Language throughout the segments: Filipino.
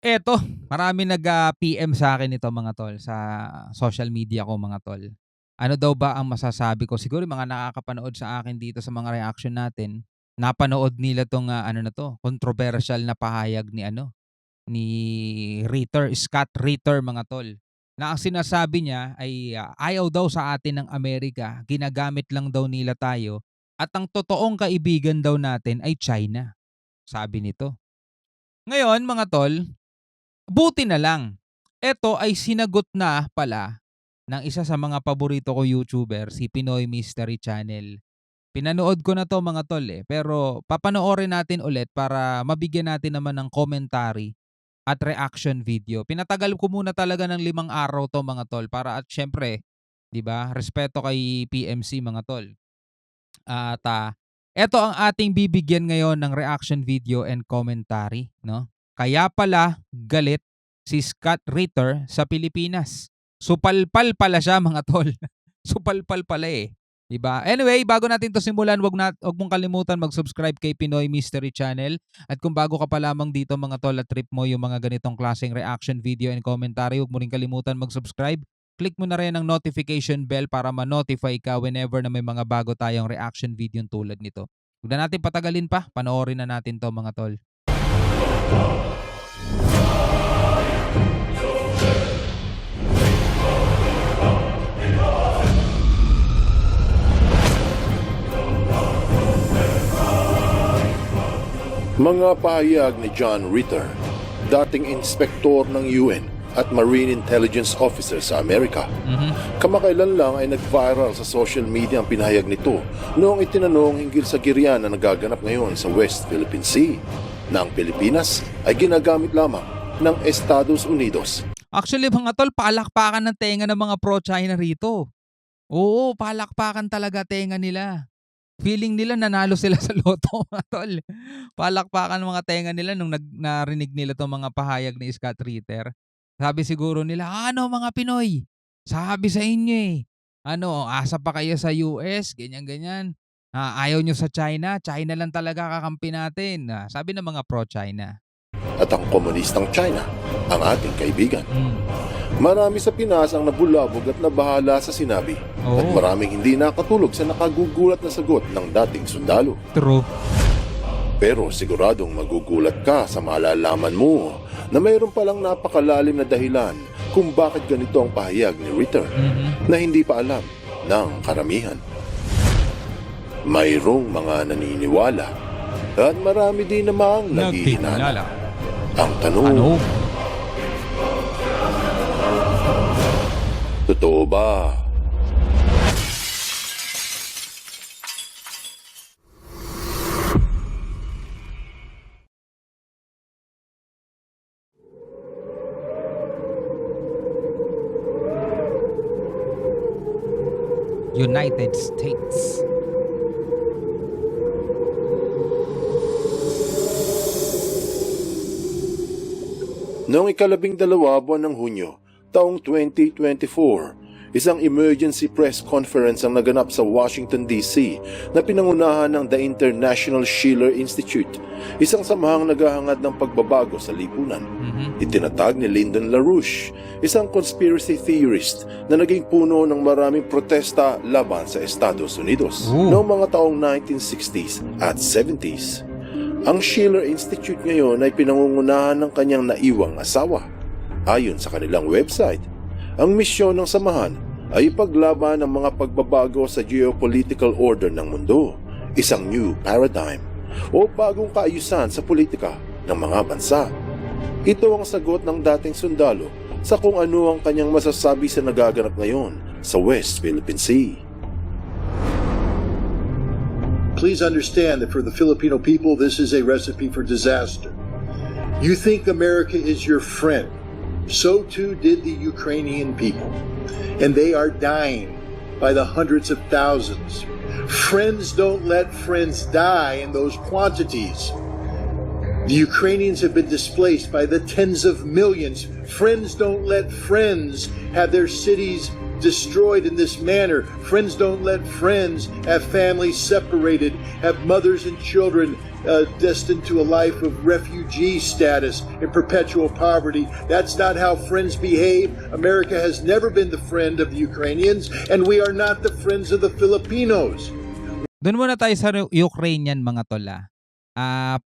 Eto, marami nag-PM sa akin nito mga tol, sa social media ko mga tol. Ano daw ba ang masasabi ko? Siguro yung mga nakakapanood sa akin dito sa mga reaction natin, napanood nila 'tong, ano na 'to, controversial na pahayag ni ano, ni Scott Ritter mga tol. Na ang sinasabi niya ay, ayaw daw sa atin ng Amerika, ginagamit lang daw nila tayo at ang totoong kaibigan daw natin ay China, sabi nito. Ngayon mga tol, buti na lang, eto ay sinagot na pala ng isa sa mga paborito ko YouTuber, si Pinoy Mystery Channel. Pinanood ko na 'to mga tol, pero papanoorin natin ulit para mabigyan natin naman ng commentary at reaction video. Pinatagal ko muna talaga ng 5 araw 'to mga tol para at siyempre, 'di ba, respeto kay PMC mga tol. At, eto ang ating bibigyan ngayon ng reaction video and commentary 'no. Kaya pala galit si Scott Ritter sa Pilipinas. Supalpal pala siya mga tol. Supalpal pala, 'di ba? Anyway, bago natin 'to simulan, 'wag mong kalimutan mag-subscribe kay Pinoy Mystery Channel. At kung bago ka pa lamang dito mga tol at trip mo yung mga ganitong klaseng reaction video and commentary, 'wag mo rin kalimutan mag-subscribe. Click mo na rin ang notification bell para ma-notify ka whenever na may mga bago tayong reaction video tulad nito. Huwag na natin patagalin pa, panoorin na natin 'to mga tol. Mga pahayag ni John Ritter, dating inspektor ng UN at Marine Intelligence Officer sa Amerika. Kamakailan lang ay nag-viral sa social media ang pinahayag nito noong itinanong hinggil sa giryan na nagaganap ngayon sa West Philippine Sea na ang Pilipinas ay ginagamit lamang ng Estados Unidos. Actually mga tol, palakpakan ng tenga ng mga pro-China rito. Oo, palakpakan talaga tenga nila. Feeling nila nanalo sila sa loto mga tol. Palakpakan ng mga tenga nila nung narinig nila 'tong mga pahayag ni Scott Ritter. Sabi siguro nila, "Ano mga Pinoy, sabi sa inyo, ano asa pa kayo sa US, ganyan-ganyan. Ayaw nyo sa China, China lang talaga kakampi natin." Sabi ng mga pro-China. At ang komunistang China, ang ating kaibigan. Hmm. Marami sa Pinas ang nabulabog at nabahala sa sinabi. At Oo. maraming hindi nakatulog sa nakagugulat na sagot ng dating sundalo. True. Pero siguradong magugulat ka sa malalaman mo na mayroon palang napakalalim na dahilan kung bakit ganito ang pahayag ni Ritter na hindi pa alam ng karamihan. Mayroong mga naniniwala at marami din namang naghihinala. Nagtitinala. Ang tanong, Ano? totoo ba? United States. Noong ika-12 buwan ng Hunyo, taong 2024, isang emergency press conference ang naganap sa Washington, D.C. na pinangunahan ng The International Schiller Institute, isang samahang naghahangad ng pagbabago sa lipunan. Itinatag ni Lyndon LaRouche, isang conspiracy theorist na naging puno ng maraming protesta laban sa Estados Unidos noong mga taong 1960s at 70s. Ang Schiller Institute ngayon ay pinangungunahan ng kanyang naiwang asawa. Ayon sa kanilang website, ang misyon ng samahan ay ipaglaban ang mga pagbabago sa geopolitical order ng mundo, isang new paradigm o bagong kaayusan sa politika ng mga bansa. Ito ang sagot ng dating sundalo sa kung ano ang kanyang masasabi sa nagaganap ngayon sa West Philippine Sea. Please understand that for the Filipino people, this is a recipe for disaster. You think America is your friend. So too did the Ukrainian people. And they are dying by the hundreds of thousands. Friends don't let friends die in those quantities. The Ukrainians have been displaced by the tens of millions. Friends don't let friends have their cities destroyed in this manner. Friends don't let friends have families separated, have mothers and children destined to a life of refugee status and perpetual poverty. That's not how friends behave. America has never been the friend of the Ukrainians, and we are not the friends of the Filipinos. Doon muna tayo sa Ukrainian mga tol.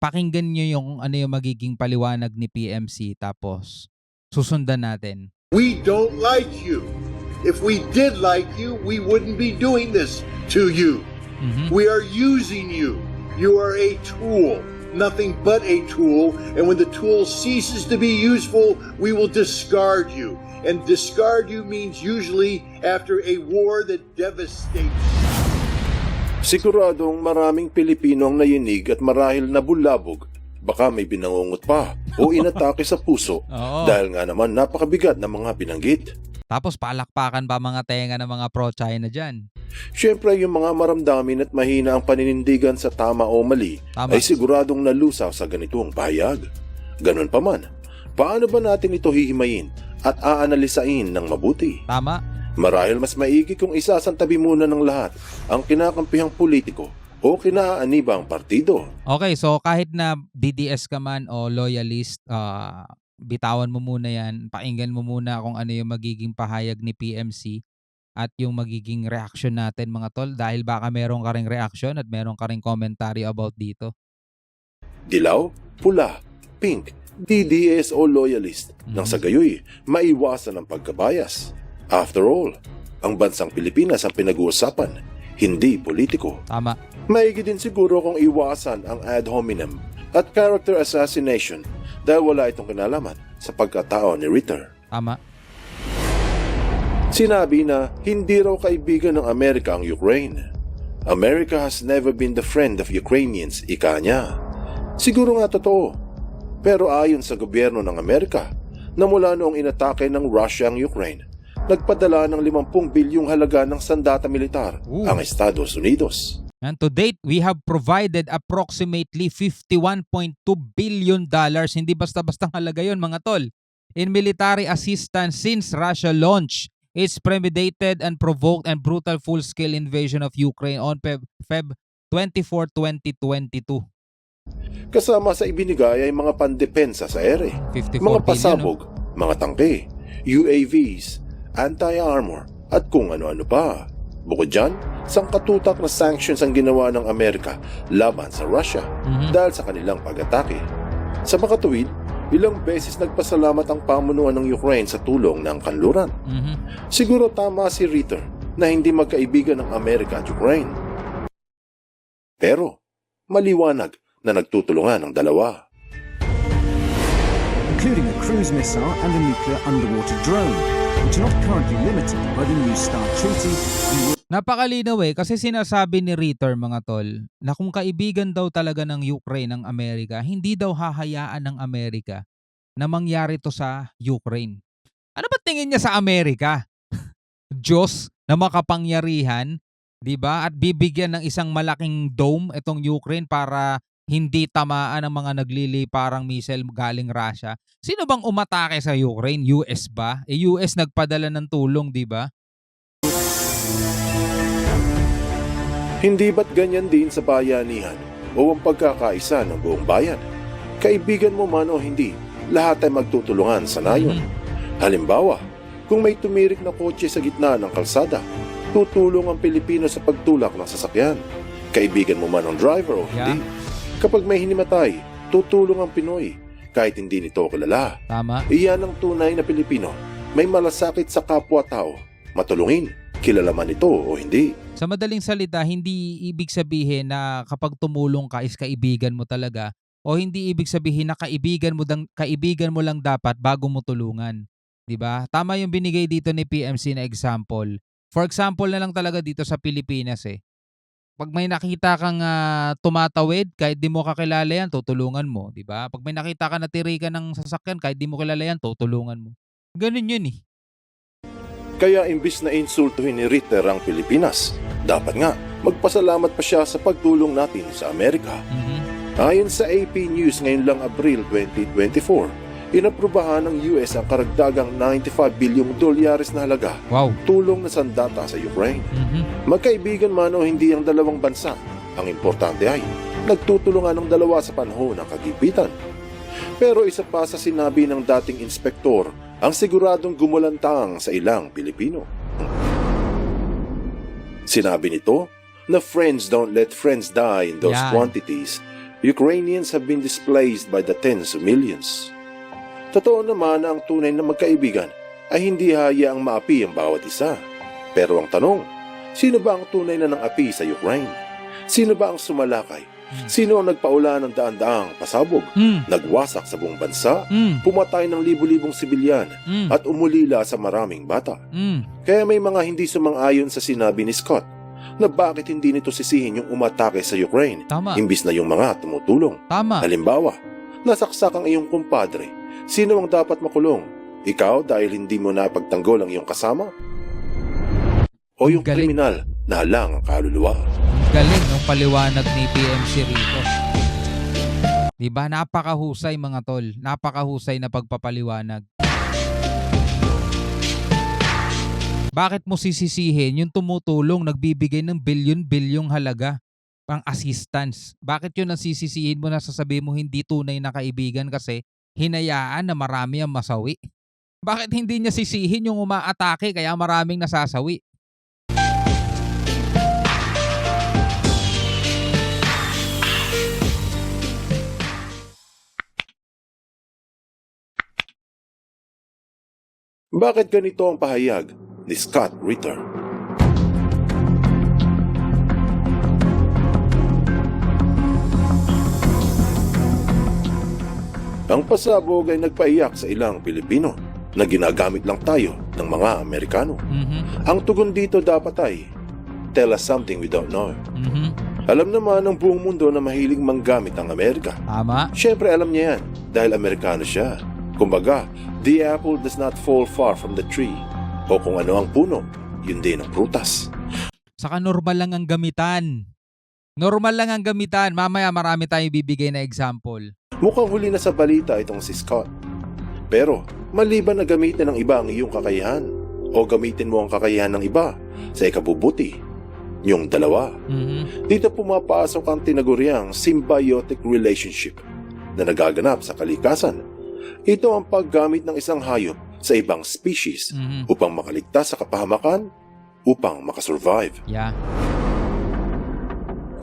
Pakinggan nyo yung ano yung magiging paliwanag ni PMC tapos susundan natin. We don't like you. If we did like you, we wouldn't be doing this to you. We are using you. You are a tool, nothing but a tool. And when the tool ceases to be useful, we will discard you. And discard you means usually after a war that devastates. Siguradong maraming Pilipino ang nayinig at marahil nabulabog. Baka may binangungot pa o inatake sa puso Oo. dahil nga naman napakabigat ng mga binanggit. Tapos palakpakan pa mga tenga ng mga pro-China dyan. Siyempre yung mga maramdamin at mahina ang paninindigan sa tama o mali Tama. ay siguradong nalusaw sa ganitong pahayag. Ganun pa man, paano ba natin ito hihimayin at aanalisain ng mabuti? Tama? Marahil mas maigi kung isasantabi muna ng lahat ang kinakampihang politiko o kinaanibang partido. Okay, so kahit na DDS ka man o loyalist, bitawan mo muna yan. Pakinggan mo muna kung ano yung magiging pahayag ni PMC at yung magiging reaction natin mga tol dahil baka meron ka ring reaction at meron ka ring commentary about dito. Dilaw, pula, pink, DDS o loyalist nang sa gayoy maiwasan ang pagkabayas. After all, ang bansang Pilipinas ang pinag-uusapan, hindi politiko. Tama. Maigi din siguro kung iwasan ang ad hominem at character assassination dahil wala itong kinalaman sa pagkatao ni Ritter. Tama. Sinabi na hindi raw kaibigan ng Amerika ang Ukraine. America has never been the friend of Ukrainians, ika niya. Siguro nga totoo. Pero ayon sa gobyerno ng Amerika, na mula noong inatake ng Russia ang Ukraine, nagpadala ng 50 bilyong halaga ng sandata militar ang Estados Unidos. And to date, we have provided approximately $51.2 billion. Hindi basta-bastang halaga yun mga tol. In military assistance since Russia launched its premeditated and provoked and brutal full-scale invasion of Ukraine on Feb 24, 2022. Kasama sa ibinigay ay mga pandepensa sa ere, 54 mga billion, pasabog, mga tangke, UAVs, anti-armor at kung ano-ano pa. Bukod dyan, sangkatutak na sanctions ang ginawa ng Amerika laban sa Russia dahil sa kanilang pag-atake. Sa makatuwid, ilang beses nagpasalamat ang pamunuan ng Ukraine sa tulong ng kanluran. Siguro tama si Ritter na hindi magkaibigan ng Amerika at Ukraine. Pero, maliwanag na nagtutulungan ang dalawa. Including a cruise missile and a nuclear underwater drone, which are not currently limited by the New START Treaty. Napakalinaw kasi sinasabi ni Ritter mga tol na kung kaibigan daw talaga ng Ukraine ng Amerika, hindi daw hahayaan ng Amerika na mangyari to sa Ukraine. Ano ba tingin niya sa Amerika? Diyos na makapangyarihan, 'di ba? At bibigyan ng isang malaking dome itong Ukraine para hindi tamaan ng mga nagliliparang missile galing Russia. Sino bang umatake sa Ukraine? US ba? US nagpadala ng tulong, 'di ba? Hindi ba't ganyan din sa bayanihan o ang pagkakaisa ng buong bayan? Kaibigan mo man o hindi, lahat ay magtutulungan sa nayon. Halimbawa, kung may tumirik na kotse sa gitna ng kalsada, tutulong ang Pilipino sa pagtulak ng sasakyan. Kaibigan mo man ang driver o hindi. Kapag may hinimatay, tutulong ang Pinoy kahit hindi nito kilala. Tama. Iyan ang tunay na Pilipino. May malasakit sa kapwa-tao. Matulungin, kilala man ito o hindi. Sa madaling salita, hindi ibig sabihin na kapag tumulong ka is kaibigan mo talaga o hindi ibig sabihin na kaibigan mo lang dapat bago mo tulungan. 'Di ba? Tama yung binigay dito ni PMC na example. For example na lang talaga dito sa Pilipinas Pag may nakita kang tumatawid, kahit di mo kakilala yan, tutulungan mo, 'di ba? Pag may nakita ka na tirikan ng sasakyan, kahit di mo kilala yan, tutulungan mo. Ganun yun Kaya imbis na insultuhin ni Ritter ang Pilipinas, dapat nga magpasalamat pa siya sa pagtulong natin sa Amerika. Ayon sa AP News ngayon lang Abril 2024, inaprubahan ng US ang karagdagang $95 bilyong na halaga Wow. tulong na sandata sa Ukraine. Magkaibigan man o hindi ang dalawang bansa, ang importante ay nagtutulungan ng dalawa sa panahon ng kagipitan. Pero isa pa sa sinabi ng dating inspektor ang siguradong gumulantang sa ilang Pilipino. Sinabi nito na friends don't let friends die in those Yan. quantities. Ukrainians have been displaced by the tens of millions. Totoo naman na ang tunay na magkaibigan ay hindi hayaang maapi ang bawat isa. Pero ang tanong, sino ba ang tunay na ng api sa Ukraine? Sino ba ang sumalakay? Sino ang nagpaula ng daan-daang pasabog? Nagwasak sa buong bansa? Pumatay ng libu-libong sibilyan at umulila sa maraming bata? Kaya may mga hindi sumang-ayon sa sinabi ni Scott na bakit hindi nito sisihin yung umatake sa Ukraine Tama. imbis na yung mga tumutulong. Tama. Halimbawa, nasaksak ang iyong kumpadre. Sino ang dapat makulong? Ikaw dahil hindi mo napagtanggol ang iyong kasama? O yung Galing. kriminal na halang ang kaluluwa? Galing ng paliwanag ni PMC rito. Diba? Napakahusay mga tol. Napakahusay na pagpapaliwanag. Bakit mo sisisihin yung tumutulong, nagbibigay ng bilyon-bilyong halaga pang assistance? Bakit yun ang sisisihin mo na sasabihin mo hindi tunay na kaibigan kasi hinayaan na marami ang masawi? Bakit hindi niya sisihin yung umaatake kaya maraming nasasawi? Bakit ganito ang pahayag ni Scott Ritter? Ang pasabog ay nagpaiyak sa ilang Pilipino na ginagamit lang tayo ng mga Amerikano. Ang tugon dito dapat ay, tell us something we don't know. Alam naman ng buong mundo na mahilig manggamit ang Amerika. Tama. Siyempre alam niya yan dahil Amerikano siya. Kumbaga, the apple does not fall far from the tree. O kung ano ang puno, yun din ang prutas. Saka normal lang ang gamitan. Normal lang ang gamitan. Mamaya marami tayong bibigay na example. Mukhang huli na sa balita itong si Scott. Pero, maliban na gamitin ng iba ang iyong kakayahan, o gamitin mo ang kakayahan ng iba sa ikabubuti, yung dalawa. Dito pumapasok ang tinaguriang symbiotic relationship na nagaganap sa kalikasan. Ito ang paggamit ng isang hayop sa ibang species upang makaligtas sa kapahamakan, upang makasurvive. Yeah.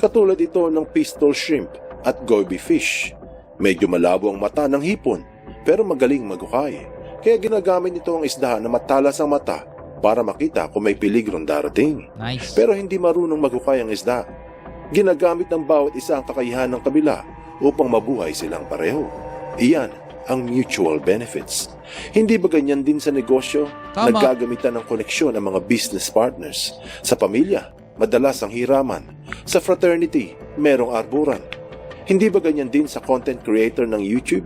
Katulad ito ng pistol shrimp at goby fish. Medyo malabo ang mata ng hipon pero magaling magukay. Kaya ginagamit nito ang isda na matalas ang mata para makita kung may peligrong darating. Nice. Pero hindi marunong magukay ang isda. Ginagamit ng bawat isa ang kakayahan ng kabila upang mabuhay silang pareho. Iyan ang mutual benefits. Hindi ba ganyan din sa negosyo? Tama. Naggagamitan ng koneksyon ang mga business partners. Sa pamilya, madalas ang hiraman. Sa fraternity, merong arburan. Hindi ba ganyan din sa content creator ng YouTube?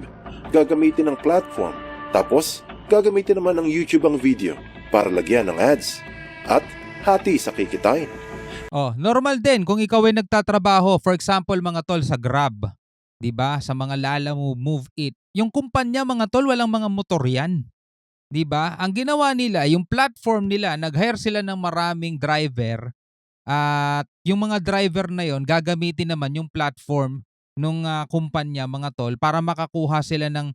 Gagamitin ng platform. Tapos, gagamitin naman ng YouTube ang video para lagyan ng ads. At hati sa kikitain. Oh, normal din kung ikaw ay nagtatrabaho, for example mga tol sa Grab, 'di ba? Sa mga Lalamove, Move It. Yung kumpanya mga tol, walang mga motor 'yan. 'Di ba? Ang ginawa nila, yung platform nila, nag-hire sila ng maraming driver at yung mga driver na 'yon gagamitin naman yung platform nung kumpanya mga tol para makakuha sila ng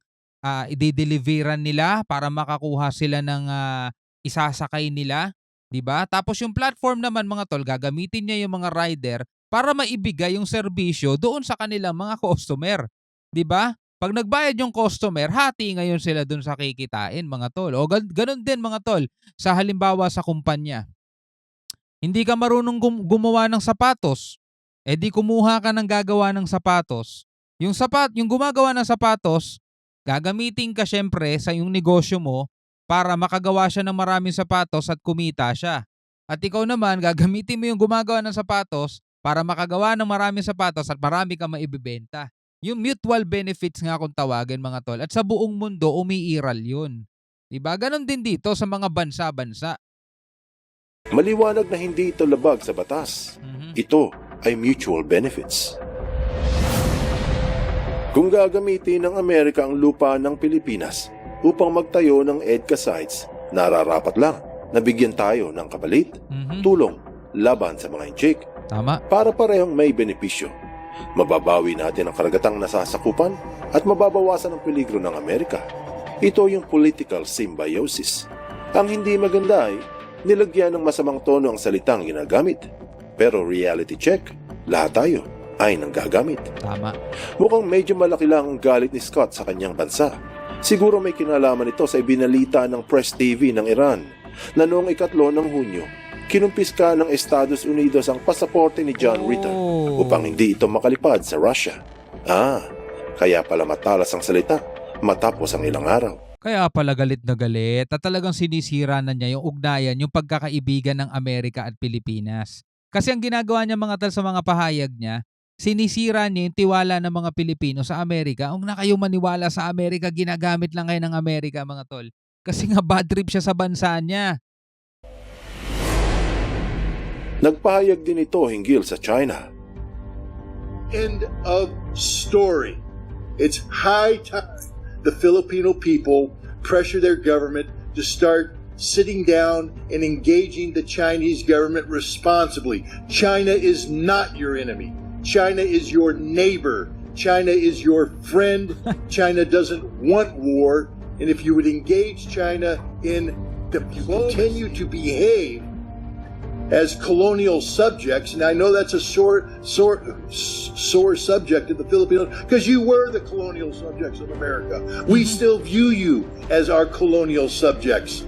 i-deliveran nila, para makakuha sila ng isasakay nila. 'Di ba? Tapos yung platform naman mga tol, gagamitin niya yung mga rider para maibigay yung serbisyo doon sa kanilang mga customer. 'Di ba? Pag nagbayad yung customer, hati ngayon sila doon sa kikitain mga tol. O ganun din mga tol, sa halimbawa sa kumpanya. Hindi ka marunong gumawa ng sapatos, eh di kumuha ka ng gagawa ng sapatos. Yung gumagawa ng sapatos, gagamitin ka syempre sa yung negosyo mo para makagawa siya ng maraming sapatos at kumita siya. At ikaw naman, gagamitin mo yung gumagawa ng sapatos para makagawa ng maraming sapatos at marami ka maibibenta. Yung mutual benefits nga kung tawagin mga tol. At sa buong mundo, umiiral yun. Diba? Ganon din dito sa mga bansa-bansa. Maliwanag na hindi ito labag sa batas. Ito ay mutual benefits. Kung gagamitin ng Amerika ang lupa ng Pilipinas upang magtayo ng EDCA sites, nararapat lang na bigyan tayo ng kapalit, tulong, laban sa mga inchik, Tama. para parehong may benepisyo. Mababawi natin ang karagatang nasasakupan at mababawasan ang peligro ng Amerika. Ito yung political symbiosis. Ang hindi maganda ay nilagyan ng masamang tono ang salitang ginagamit. Pero reality check, lahat tayo ay nanggagamit. Tama. Mukhang medyo malaki lang ang galit ni Scott sa kanyang bansa. Siguro may kinalaman ito sa ibinalita ng Press TV ng Iran na noong 3 ng Hunyo, kinumpiska ng Estados Unidos ang pasaporte ni John Ritter upang hindi ito makalipad sa Russia. Kaya pala matalas ang salita matapos ang ilang araw. Kaya pala galit na galit at talagang sinisira na niya yung ugnayan, yung pagkakaibigan ng Amerika at Pilipinas. Kasi ang ginagawa niya mga tal sa mga pahayag niya, sinisira niya yung tiwala ng mga Pilipino sa Amerika. Kung na kayo maniwala sa Amerika, ginagamit lang kayo ng Amerika mga tol. Kasi nga bad trip siya sa bansa niya. Nagpahayag din ito hinggil sa China. End of story. It's high time the Filipino people pressure their government to start sitting down and engaging the Chinese government responsibly. China is not your enemy. China is your neighbor. China is your friend. China doesn't want war. And if you would engage China in continue to behave as colonial subjects, and I know that's a sore subject in the Philippines because you were the colonial subjects of America. We still view you as our colonial subjects.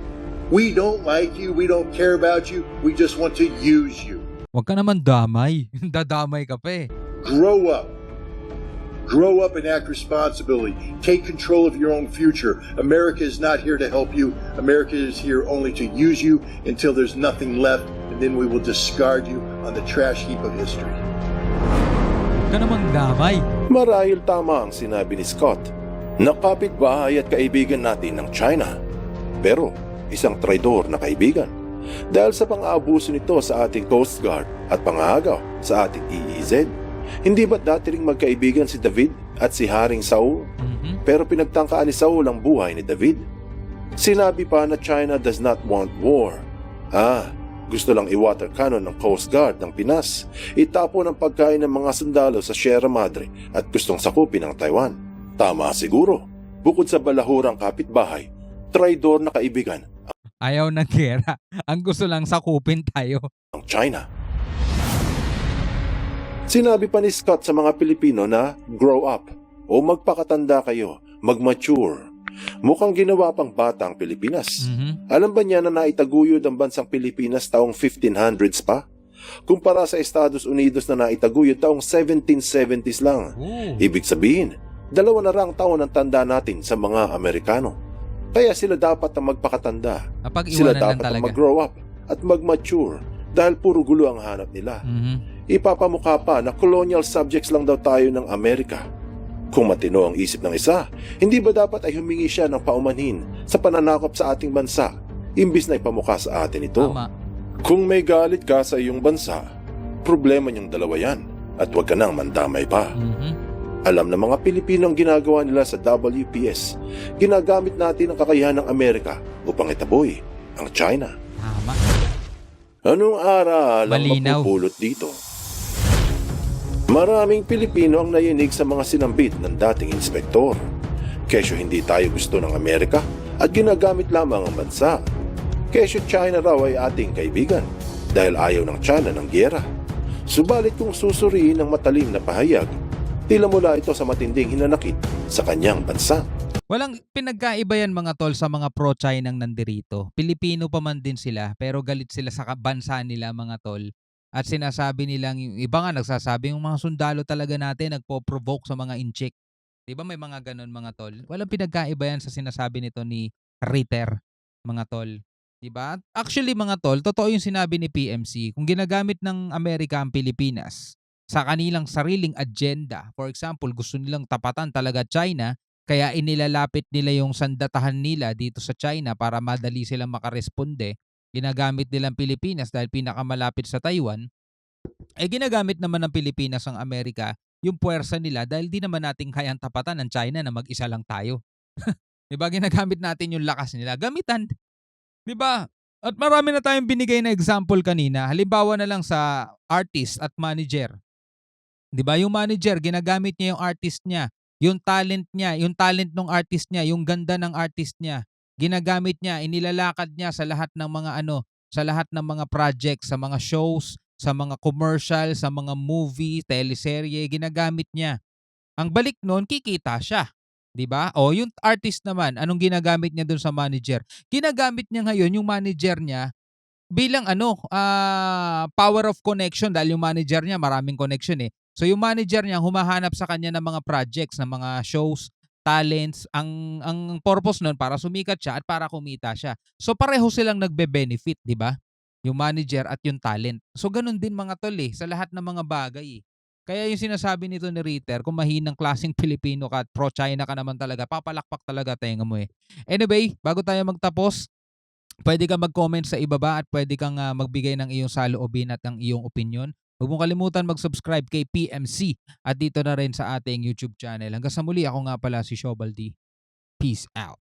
We don't like you, we don't care about you, we just want to use you. Huwag ka naman damay. Dadamay ka pa eh. Grow up. Grow up and act responsibly. Take control of your own future. America is not here to help you. America is here only to use you until there's nothing left, and then we will discard you on the trash heap of history. Huwag ka naman damay. Marahil tama ang sinabi ni Scott na kapitbahay at kaibigan natin ng China. Pero isang traidor na kaibigan dahil sa pang-aabuso nito sa ating Coast Guard at pangahagaw sa ating EEZ. Hindi ba't dati ring magkaibigan si David at si Haring Saul? Pero pinagtangkaan ni Saul ang buhay ni David. Sinabi pa na China does not want war. Gusto lang i-water cannon ng Coast Guard ng Pinas, itapon ang pagkain ng mga sundalo sa Sierra Madre at gustong sakupin ang Taiwan. Tama siguro. Bukod sa balahurang kapitbahay, traidor na kaibigan Ayaw ng gera. Ang gusto lang sakupin tayo. ang China. Sinabi pa ni Scott sa mga Pilipino na grow up o magpakatanda kayo, mag-mature. Mukhang ginawa pang bata ang Pilipinas. Alam ba niya na naitaguyod ang bansang Pilipinas taong 1500s pa? Kumpara sa Estados Unidos na naitaguyod taong 1770s lang. Ibig sabihin, 2 na rang taon ang tanda natin sa mga Amerikano. Kaya sila dapat ang magpakatanda. Sila Napag-iwanan lang dapat ang talaga. mag-grow up at mag-mature dahil puro gulo ang hanap nila. Ipapamukha pa na colonial subjects lang daw tayo ng Amerika. Kung matino ang isip ng isa, hindi ba dapat ay humingi siya ng paumanhin sa pananakop sa ating bansa, imbis na ipamukha sa atin ito? Tama. Kung may galit ka sa iyong bansa, problema niyong dalawa yan at huwag ka nang mandamay pa. Alam ng mga Pilipino ang ginagawa nila sa WPS. Ginagamit natin ang kakayahan ng Amerika upang itaboy ang China. Tama. Anong aral ang Malinaw. mapupulot dito? Maraming Pilipino ang nayinig sa mga sinambit ng dating inspektor. Kesyo hindi tayo gusto ng Amerika at ginagamit lamang ang bansa. Kesyo China raw ay ating kaibigan dahil ayaw ng China ng gyera. Subalit kung susuriin ng matalim na pahayag, tila mula ito sa matinding hinanakit sa kanyang bansa. Walang pinagkaiba yan mga tol sa mga pro-Chinang nandirito. Pilipino pa man din sila pero galit sila sa bansa nila mga tol. At sinasabi nilang, yung iba nga nagsasabi yung mga sundalo talaga natin nagpo-provoke sa mga inchik. Di ba may mga ganun mga tol? Walang pinagkaiba yan sa sinasabi nito ni Ritter mga tol. Di ba? Actually mga tol, totoo yung sinabi ni PMC. Kung ginagamit ng Amerika ang Pilipinas sa kanilang sariling agenda, for example, gusto nilang tapatan talaga China, kaya inilalapit nila yung sandatahan nila dito sa China para madali silang makaresponde. Ginagamit nilang Pilipinas dahil pinakamalapit sa Taiwan. Ginagamit naman ng Pilipinas ang Amerika yung puwersa nila dahil di naman natin kayang tapatan ng China na mag-isa lang tayo. 'Di ba ginagamit natin yung lakas nila, gamitan, 'di ba? At marami na tayong binigay na example kanina. Halimbawa na lang sa artist at manager. 'Di ba yung manager ginagamit niya yung artist niya, yung talent ng artist niya, yung ganda ng artist niya, ginagamit niya, inilalakad niya sa lahat ng mga ano, sa lahat ng mga projects, sa mga shows, sa mga commercial, sa mga movie, teleserye, ginagamit niya. Ang balik nun kikita siya, 'di ba? O yung artist naman, anong ginagamit niya dun sa manager? Ginagamit niya ngayon yung manager niya bilang ano, power of connection dahil yung manager niya maraming connection, eh. So yung manager niya humahanap sa kanya ng mga projects, ng mga shows, talents, ang purpose nun para sumikat siya at para kumita siya. So pareho silang nagbe-benefit, 'di ba? Yung manager at yung talent. So ganun din mga tol, eh, sa lahat ng mga bagay, eh. Kaya yung sinasabi nito ni Ritter, kung mahinang klaseng Pilipino ka at pro-China ka naman talaga, papalakpak talaga tenga mo, eh. Anyway, bago tayo magtapos, puwede kang mag-comment sa ibaba at puwede kang, magbigay ng iyong saloobin at ng iyong opinyon. Huwag mong kalimutan mag-subscribe kay PMC at dito na rin sa ating YouTube channel. Hanggang sa muli, ako nga pala si Shobal D. Peace out.